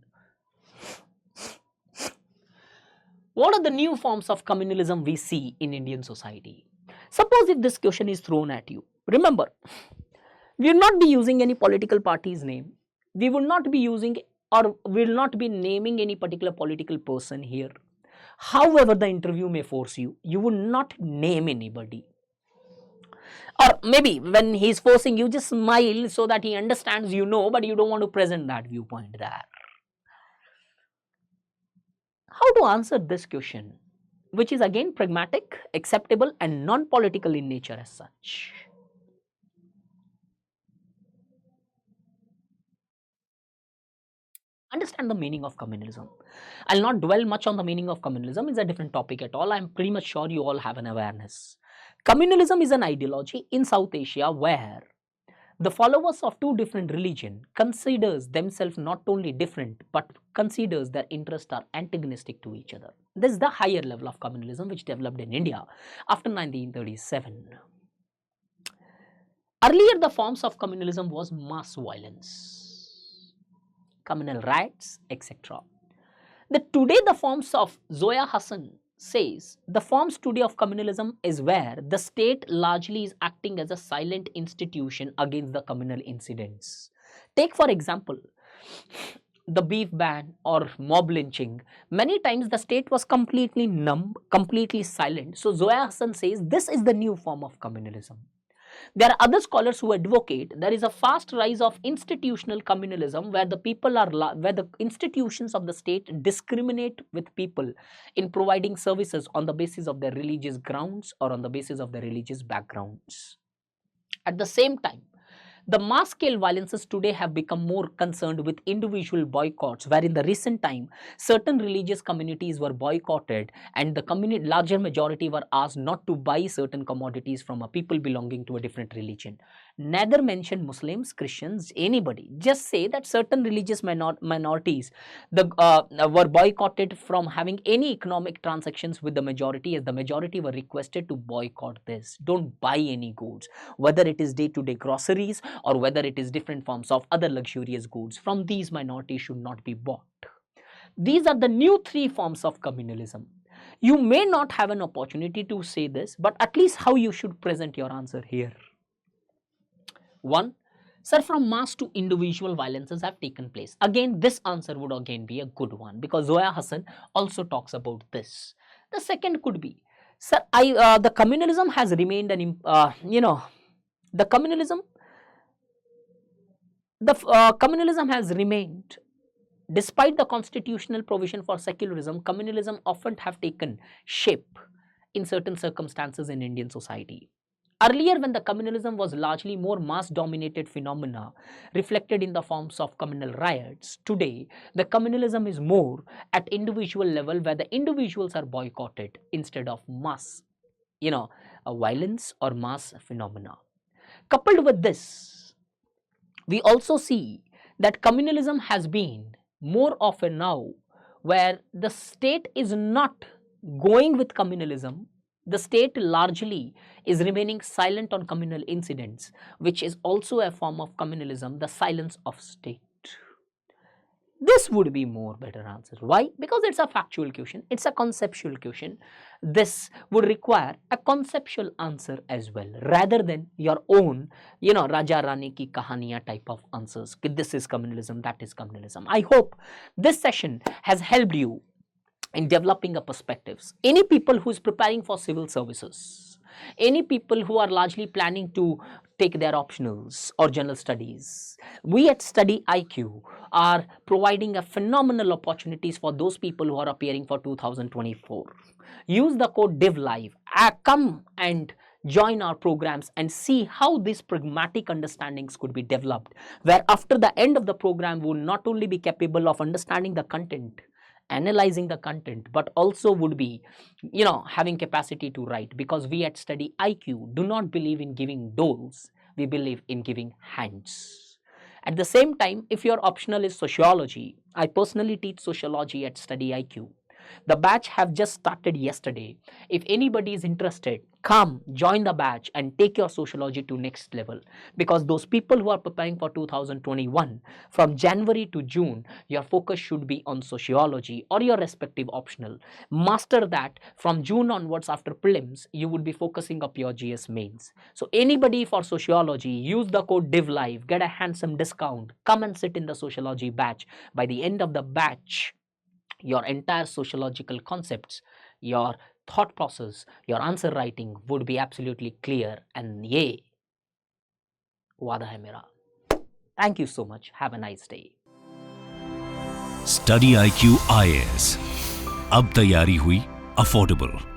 What are the new forms of communalism we see in Indian society? Suppose if this question is thrown at you. Remember, we will not be using any political party's name. We will not be using or will not be naming any particular political person here. However, the interview may force you, you will not name anybody. Or maybe when he is forcing you, just smile so that he understands you know, but you don't want to present that viewpoint there. How to answer this question, which is again pragmatic, acceptable, and non-political in nature as such? Understand the meaning of communalism. I'll not dwell much on the meaning of communalism. It's a different topic at all. I'm pretty much sure you all have an awareness. Communalism is an ideology in South Asia where the followers of two different religions considers themselves not only different but considers their interests are antagonistic to each other. This is the higher level of communalism which developed in India after 1937. Earlier, the forms of communalism was mass violence, communal riots, etc. Today, the forms of Zoya Hassan says the forms today of communalism is where the state largely is acting as a silent institution against the communal incidents. Take for example, the beef ban or mob lynching. Many times the state was completely numb, completely silent. So Zoya Hassan says this is the new form of communalism. There are other scholars who advocate there is a fast rise of institutional communalism where the institutions of the state discriminate with people in providing services on the basis of their religious grounds or on the basis of their religious backgrounds. At the same time, the mass scale violences today have become more concerned with individual boycotts, where in the recent time, certain religious communities were boycotted and the larger majority were asked not to buy certain commodities from a people belonging to a different religion. Neither mention Muslims, Christians, anybody. Just say that certain religious minorities were boycotted from having any economic transactions with the majority, as the majority were requested to boycott this. Don't buy any goods, whether it is day-to-day groceries or whether it is different forms of other luxurious goods from these minorities should not be bought. These are the new 3 forms of communalism. You may not have an opportunity to say this, but at least how you should present your answer here. 1. Sir, from mass to individual violences have taken place. Again, this answer would again be a good one because Zoya Hassan also talks about this. The second could be, sir, the communalism has remained communalism has remained Despite the constitutional provision for secularism, communalism often have taken shape in certain circumstances in Indian society. Earlier, when the communalism was largely more mass-dominated phenomena reflected in the forms of communal riots, today the communalism is more at individual level where the individuals are boycotted instead of mass, violence or mass phenomena. Coupled with this, we also see that communalism has been more often now where the state is not going with communalism. The state largely is remaining silent on communal incidents, which is also a form of communalism, the silence of state. This would be more better answer. Why? Because it's a factual question, it's a conceptual question. This would require a conceptual answer as well, rather than your own, Raja Rani ki kahaniya type of answers. This is communalism, that is communalism. I hope this session has helped you in developing a perspectives. Any people who is preparing for civil services, any people who are largely planning to take their optionals or general studies, we at StudyIQ are providing a phenomenal opportunities for those people who are appearing for 2024. Use the code DIVLIVE, come and join our programs and see how these pragmatic understandings could be developed, where after the end of the program we will not only be capable of understanding the content, analyzing the content, but also would be having capacity to write, because we at StudyIQ do not believe in giving doles, we believe in giving hands. At the same time, if your optional is sociology, I personally teach sociology at StudyIQ. The batch have just started yesterday. If anybody is interested, come join the batch and take your sociology to next level, because those people who are preparing for 2021, from January to June, your focus should be on sociology or your respective optional. Master that. From June onwards, after prelims, you would be focusing up your GS mains. So anybody for sociology, use the code DIVLIVE, get a handsome discount, come and sit in the sociology batch. By the end of the batch, your entire sociological concepts, your thought process, your answer writing would be absolutely clear, and ye वादा है मेरा. Thank you so much. Have a nice day. StudyIQ IAS. अब तैयारी हुई affordable.